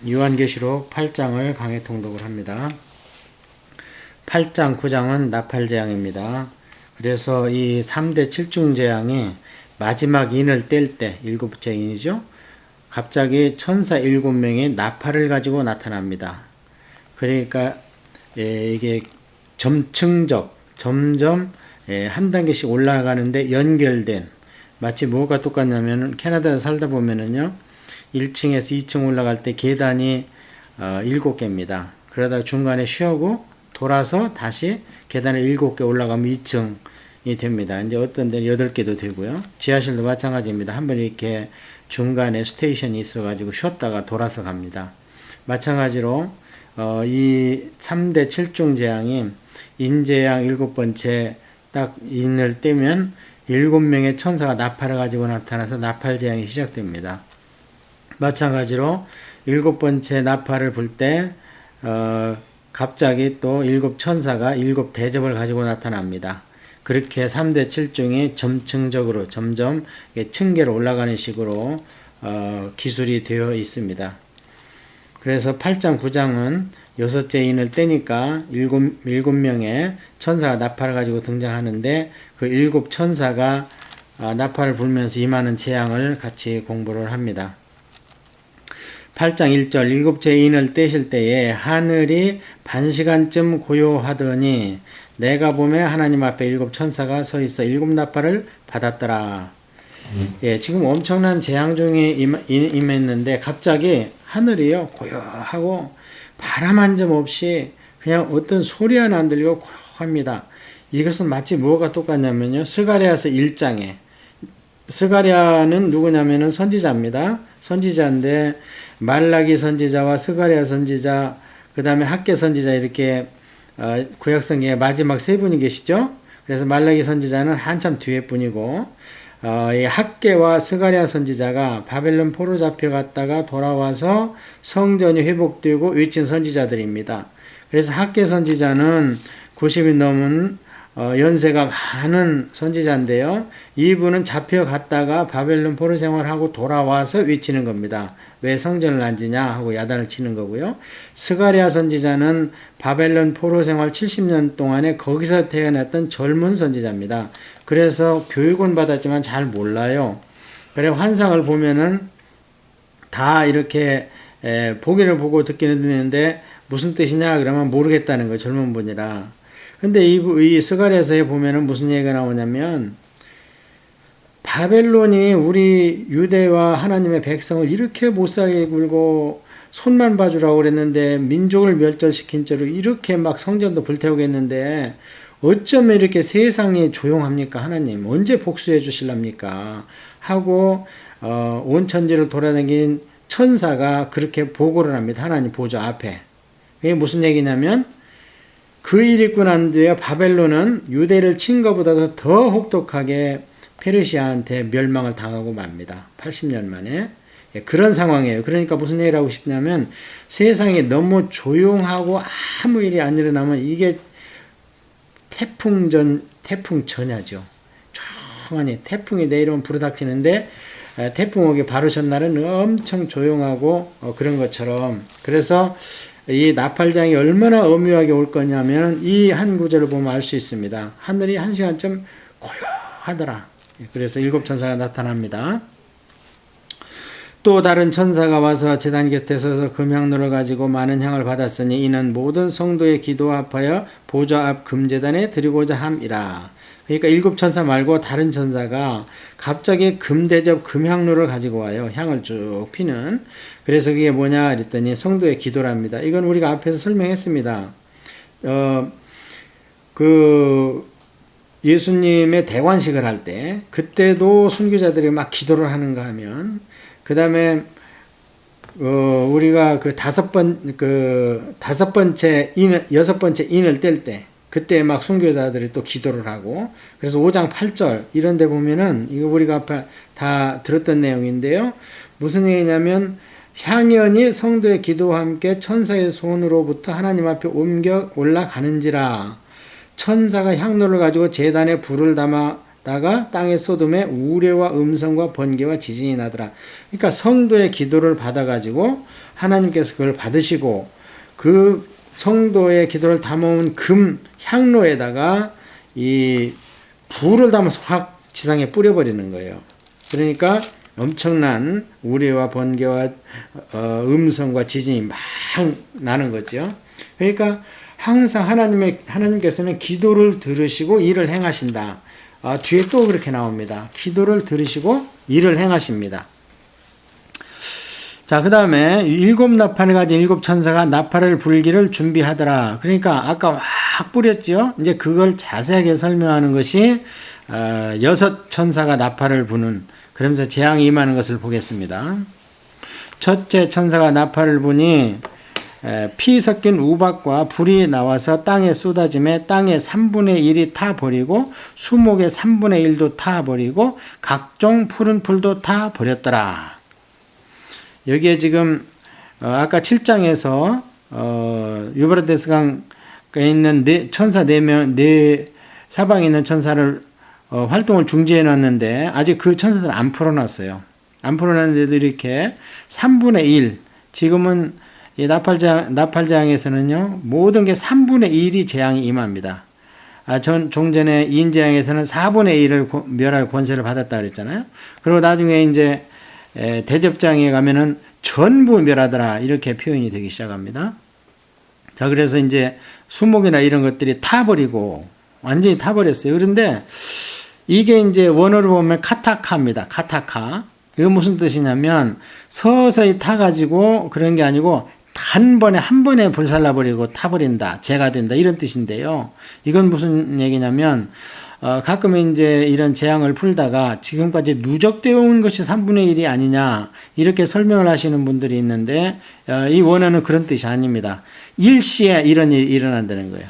요한계시록 8장을 강해 통독을 합니다. 8장, 9장은 나팔재앙입니다. 그래서 이 3대 7중 재앙이 마지막 인을 뗄 때, 일곱째 인이죠. 갑자기 천사 7명이 나팔을 가지고 나타납니다. 그러니까 이게 점층적, 점점 한 단계씩 올라가는데 연결된, 마치 뭐가 똑같냐면 캐나다에 살다 보면은요 1층에서 2층 올라갈 때 계단이 7개입니다. 그러다 중간에 쉬고 돌아서 다시 계단을 7개 올라가면 2층이 됩니다. 이제 어떤 데는 8개도 되고요. 지하실도 마찬가지입니다. 한번 이렇게 중간에 스테이션이 있어가지고 쉬었다가 돌아서 갑니다. 마찬가지로 이 3대 7중 재앙이 인재앙 7번째 딱 인을 떼면 7명의 천사가 나팔을 가지고 나타나서 나팔재앙이 시작됩니다. 마찬가지로 7번째 나팔을 불 때 갑자기 또 7천사가 7대접을 가지고 나타납니다. 그렇게 3대 7중이 점층적으로 점점 층계로 올라가는 식으로 기술이 되어 있습니다. 그래서 8장 9장은 6째 인을 떼니까 7명의 천사가 나팔을 가지고 등장하는데 그 7천사가 나팔을 불면서 임하는 재앙을 같이 공부를 합니다. 8장 1절 7째 인을 떼실 때에 하늘이 반시간쯤 고요하더니 내가 보매 하나님 앞에 7천사가 서 있어 7나팔을 받았더라. 지금 엄청난 재앙 중에 임했는데 갑자기 하늘이요 고요하고 바람 한 점 없이 그냥 어떤 소리 하나 안 들리고 고요합니다. 이것은 마치 뭐가 똑같냐면요 스가랴서 1장에 스가랴는 누구냐면은 선지자입니다. 선지자인데 말라기 선지자와 스가랴 선지자 그 다음에 학개 선지자 이렇게 구약성경에 마지막 세 분이 계시죠. 그래서 말라기 선지자는 한참 뒤에 분이고 이 학개와 스가랴 선지자가 바벨론 포로 잡혀갔다가 돌아와서 성전이 회복되고 외친 선지자들입니다. 그래서 학개 선지자는 90이 넘은 연세가 많은 선지자인데요. 이분은 잡혀갔다가 바벨론 포로 생활하고 돌아와서 외치는 겁니다. 왜 성전을 안 지냐 하고 야단을 치는 거고요. 스가랴 선지자는 바벨론 포로 생활 70년 동안에 거기서 태어났던 젊은 선지자입니다. 그래서 교육은 받았지만 잘 몰라요. 그래 환상을 보면은 다 이렇게 보기를 보고 듣기는 듣는데 무슨 뜻이냐 그러면 모르겠다는 거예요. 젊은 분이라. 근데 이 스가랴서에 보면은 무슨 얘기가 나오냐면 바벨론이 우리 유대와 하나님의 백성을 이렇게 못살게 굴고 손만 봐주라고 그랬는데 민족을 멸절시킨 채로 이렇게 막 성전도 불태우겠는데 어쩌면 이렇게 세상이 조용합니까 하나님 언제 복수해 주실랍니까 하고 온 천지를 돌아다닌 천사가 그렇게 보고를 합니다. 하나님 보좌 앞에. 이게 무슨 얘기냐면 그 일 있고 난 뒤에 바벨론은 유대를 친 것보다도 더 혹독하게 페르시아한테 멸망을 당하고 맙니다. 80년 만에. 그런 상황이에요. 그러니까 무슨 얘기를 하고 싶냐면 세상이 너무 조용하고 아무 일이 안 일어나면 이게 태풍 전야죠. 조용하니 태풍이 내일오면 불어닥치는데 태풍 오기 바로 전날은 엄청 조용하고 그런 것처럼 그래서 이 나팔장이 얼마나 엄묘하게 올 거냐면 이 한 구절을 보면 알 수 있습니다. 하늘이 한 시간쯤 고요하더라. 그래서 7천사가 나타납니다. 또 다른 천사가 와서 제단 곁에 서서 금향로를 가지고 많은 향을 받았으니 이는 모든 성도의 기도 합하여 보좌 앞 금제단에 드리고자 함이라. 그러니까 7천사 말고 다른 천사가 갑자기 금대접 금향로를 가지고 와요. 향을 쭉 피는. 그래서 그게 뭐냐 그랬더니 성도의 기도랍니다. 이건 우리가 앞에서 설명했습니다. 예수님의 대관식을 할 때 그때도 순교자들이 막 기도를 하는가 하면 그 다음에 우리가 여섯 번째 인을 뗄 때 그때 막 순교자들이 또 기도를 하고 그래서 5장 8절 이런 데 보면은 이거 우리가 아까 다 들었던 내용인데요. 무슨 얘기냐면 향연이 성도의 기도와 함께 천사의 손으로부터 하나님 앞에 옮겨 올라가는지라 천사가 향로를 가지고 제단에 불을 담아 다가 땅에 쏟음에 우레와 음성과 번개와 지진이 나더라. 그러니까 성도의 기도를 받아가지고 하나님께서 그걸 받으시고 그 성도의 기도를 담아온 금 향로에다가 이 불을 담아서 확 지상에 뿌려버리는 거예요. 그러니까 엄청난 우레와 번개와 음성과 지진이 막 나는 거죠. 그러니까 항상 하나님께서는 기도를 들으시고 일을 행하신다. 뒤에 또 그렇게 나옵니다. 기도를 들으시고 일을 행하십니다. 자, 그 다음에 7나팔을 가진 7천사가 나팔을 불기를 준비하더라. 그러니까 아까 확 뿌렸죠. 이제 그걸 자세하게 설명하는 것이 6천사가 나팔을 부는, 그러면서 재앙이 임하는 것을 보겠습니다. 첫째 천사가 나팔을 부니 피 섞인 우박과 불이 나와서 땅에 쏟아짐에 땅의 3분의 1이 타버리고 수목의 3분의 1도 타버리고 각종 푸른 풀도 타버렸더라. 여기에 지금 아까 7장에서 유브라데스 강에 있는 천사 4명, 사방에 있는 천사를 활동을 중지해 놨는데 아직 그 천사들은 안 풀어놨어요. 안 풀어놨는데도 이렇게 3분의 1, 지금은 이 나팔재앙에서는요, 모든 게 3분의 1이 재앙이 임합니다. 종전에 인재앙에서는 4분의 1을 멸할 권세를 받았다 그랬잖아요. 그리고 나중에 이제 대접장에 가면은 전부 멸하더라, 이렇게 표현이 되기 시작합니다. 자, 그래서 이제 수목이나 이런 것들이 타버리고 완전히 타버렸어요. 그런데 이게 이제 원어로 보면 카타카입니다. 카타카. 이거 무슨 뜻이냐면 서서히 타가지고 그런 게 아니고 단번에 한 번에 불살라버리고 타버린다, 재가 된다, 이런 뜻인데요. 이건 무슨 얘기냐면 가끔 이제 이런 재앙을 풀다가 지금까지 누적되어 온 것이 3분의 1이 아니냐, 이렇게 설명을 하시는 분들이 있는데 이 원어는 그런 뜻이 아닙니다. 일시에 이런 일이 일어난다는 거예요.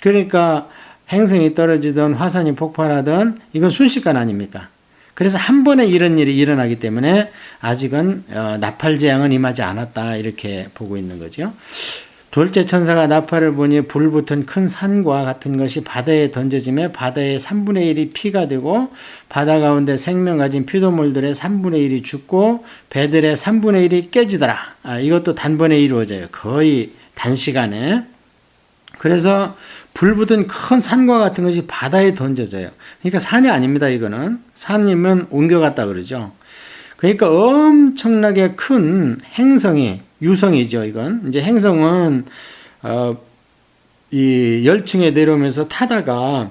그러니까 행성이 떨어지든 화산이 폭발하든 이건 순식간 아닙니까? 그래서 한 번에 이런 일이 일어나기 때문에 아직은 나팔 재앙은 임하지 않았다, 이렇게 보고 있는 거죠. 둘째 천사가 나팔을 보니 불 붙은 큰 산과 같은 것이 바다에 던져지며 바다의 3분의 1이 피가 되고 바다 가운데 생명 가진 피조물들의 3분의 1이 죽고 배들의 3분의 1이 깨지더라. 이것도 단번에 이루어져요. 거의 단시간에. 그래서 불 붙은 큰 산과 같은 것이 바다에 던져져요. 그러니까 산이 아닙니다. 이거는 산이면 옮겨갔다 그러죠. 그러니까 엄청나게 큰 행성이, 유성이죠. 이건 이제 행성은 이 열층에 내려오면서 타다가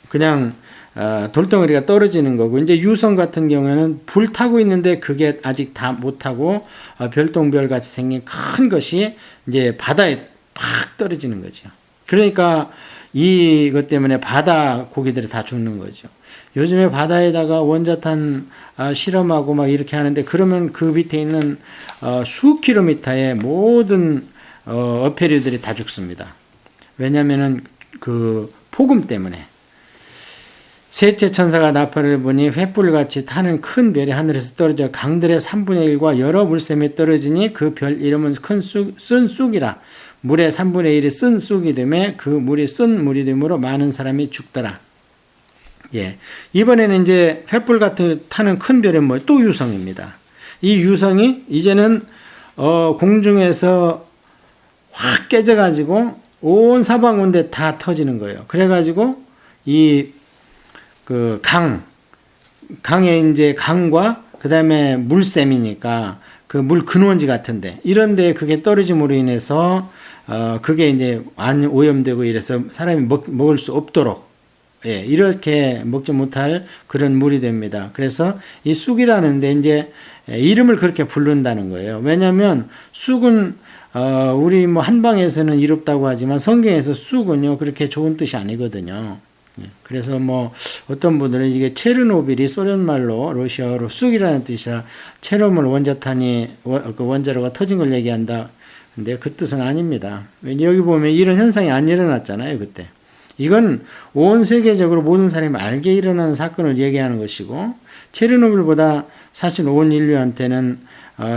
그냥 돌덩어리가 떨어지는 거고, 이제 유성 같은 경우에는 불 타고 있는데 그게 아직 다 못 타고 별똥별 같이 생긴 큰 것이 이제 바다에 팍 떨어지는 거죠. 그러니까 이것 때문에 바다 고기들이 다 죽는 거죠. 요즘에 바다에다가 원자탄 실험하고 막 이렇게 하는데, 그러면 그 밑에 있는 수 킬로미터의 모든 어패류들이 다 죽습니다. 왜냐면은 그 폭음 때문에. 셋째 천사가 나팔을 보니 횃불같이 타는 큰 별이 하늘에서 떨어져 강들의 3분의 1과 여러 물샘에 떨어지니 그 별 이름은 쓴 쑥이라. 물의 3분의 1이 쓴 쑥이 되매 그 물이 쓴 물이 되므로 많은 사람이 죽더라. 예. 이번에는 이제 횃불 같은 타는 큰 별은 뭐 또 유성입니다. 이 유성이 이제는 공중에서 확 깨져가지고 온 사방운데 다 터지는 거예요. 그래가지고 이 그 강에 이제 강과 그 다음에 물샘이니까 그 물 근원지 같은데 이런 데 그게 떨어짐으로 인해서 그게 이제 안 오염되고 이래서 사람이 먹을 수 없도록, 예, 이렇게 먹지 못할 그런 물이 됩니다. 그래서 이 쑥이라는데 이제 이름을 그렇게 부른다는 거예요. 왜냐하면 쑥은 우리 뭐 한방에서는 이롭다고 하지만 성경에서 쑥은요 그렇게 좋은 뜻이 아니거든요. 그래서 뭐 어떤 분들은 이게 체르노빌이 소련 말로 러시아어로 쑥이라는 뜻이라 체르노빌 원자탄이 그 원자로가 터진 걸 얘기한다. 근데 그 뜻은 아닙니다. 여기 보면 이런 현상이 안 일어났잖아요, 그때. 이건 온 세계적으로 모든 사람이 알게 일어나는 사건을 얘기하는 것이고, 체르노빌보다 사실 온 인류한테는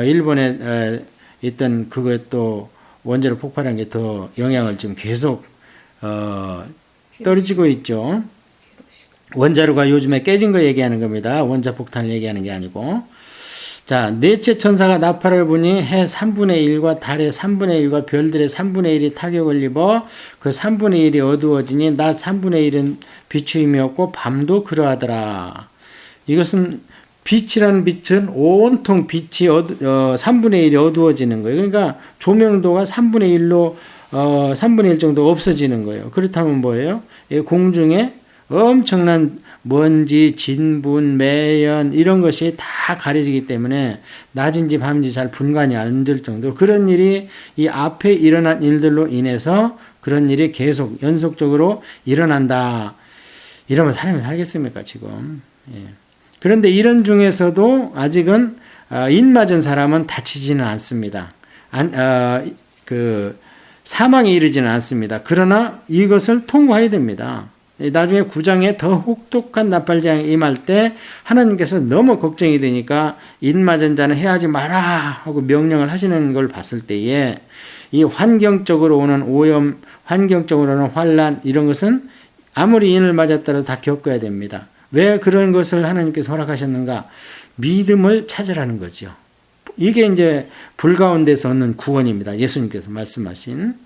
일본에 있던 그것도 원자로 폭발한 게 더 영향을 지금 계속 떨어지고 있죠. 원자로가 요즘에 깨진 거 얘기하는 겁니다. 원자 폭탄을 얘기하는 게 아니고. 자, 넷째 천사가 나팔을 부니 해 3분의 1과 달의 3분의 1과 별들의 3분의 1이 타격을 입어 그 3분의 1이 어두워지니 낮 3분의 1은 비추임이었고 밤도 그러하더라. 이것은 빛이라는 빛은 온통 빛이 3분의 1이 어두워지는 거예요. 그러니까 조명도가 3분의 1로 3분의 1 정도 없어지는 거예요. 그렇다면 뭐예요? 공중에 엄청난 먼지, 진분, 매연 이런 것이 다 가려지기 때문에 낮인지 밤인지 잘 분간이 안 될 정도로 그런 일이 이 앞에 일어난 일들로 인해서 그런 일이 계속 연속적으로 일어난다. 이러면 사람이 살겠습니까 지금? 예. 그런데 이런 중에서도 아직은 인 맞은 사람은 다치지는 않습니다. 사망에 이르지는 않습니다. 그러나 이것을 통과해야 됩니다. 나중에 9장에 더 혹독한 나팔재앙이 임할 때 하나님께서 너무 걱정이 되니까 인 맞은 자는 해하지 마라 하고 명령을 하시는 걸 봤을 때에 이 환경적으로 오는 오염, 환경적으로 오는 환란 이런 것은 아무리 인을 맞았더라도 다 겪어야 됩니다. 왜 그런 것을 하나님께서 허락하셨는가? 믿음을 찾으라는 거죠. 이게 이제 불 가운데서 얻는 구원입니다. 예수님께서 말씀하신.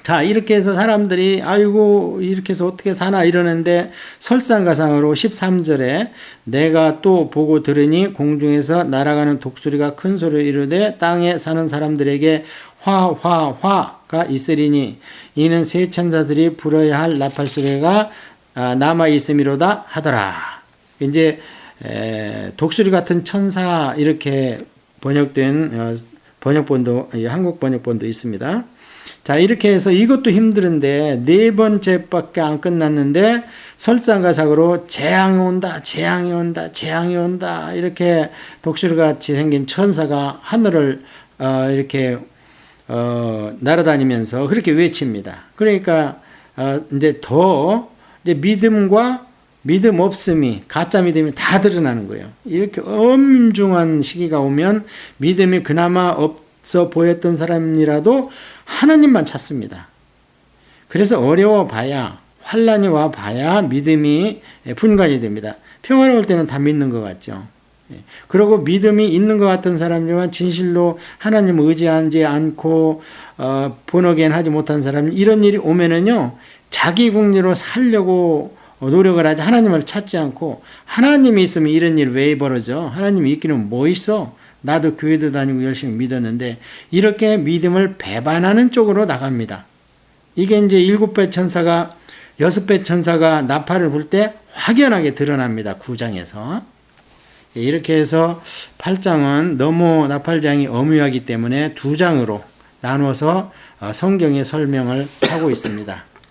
자, 이렇게 해서 사람들이 아이고 이렇게 해서 어떻게 사나 이러는데 설상가상으로 13절에 내가 또 보고 들으니 공중에서 날아가는 독수리가 큰 소리로 이르되 땅에 사는 사람들에게 화가 있으리니 이는 세 천사들이 불어야 할 나팔 소리가 남아 있음이로다 하더라. 이제 독수리 같은 천사 이렇게 번역된 번역본도 한국 번역본도 있습니다. 자, 이렇게 해서 이것도 힘들은데 네 번째밖에 안 끝났는데 설상가상으로 재앙이 온다, 재앙이 온다, 재앙이 온다 이렇게 독수리같이 생긴 천사가 하늘을 이렇게 날아다니면서 그렇게 외칩니다. 그러니까 이제 더 이제 믿음과 믿음 없음이 가짜 믿음이 다 드러나는 거예요. 이렇게 엄중한 시기가 오면 믿음이 그나마 없어 보였던 사람이라도 하나님만 찾습니다. 그래서 어려워 봐야 환란이 와 봐야 믿음이 분간이 됩니다. 평화로울 때는 다 믿는 것 같죠. 그리고 믿음이 있는 것 같은 사람이지만 진실로 하나님을 의지하지 않고 본어겐 하지 못한 사람 이런 일이 오면은요 자기 궁리로 살려고 노력을 하지 하나님을 찾지 않고 하나님이 있으면 이런 일 왜 벌어져? 하나님이 있기는 뭐 있어? 나도 교회도 다니고 열심히 믿었는데 이렇게 믿음을 배반하는 쪽으로 나갑니다. 이게 이제 7배 천사가 6배 천사가 나팔을 불 때 확연하게 드러납니다. 9장에서. 이렇게 해서 8장은 너무 나팔장이 엄유하기 때문에 2장으로 나눠서 성경의 설명을 하고 있습니다.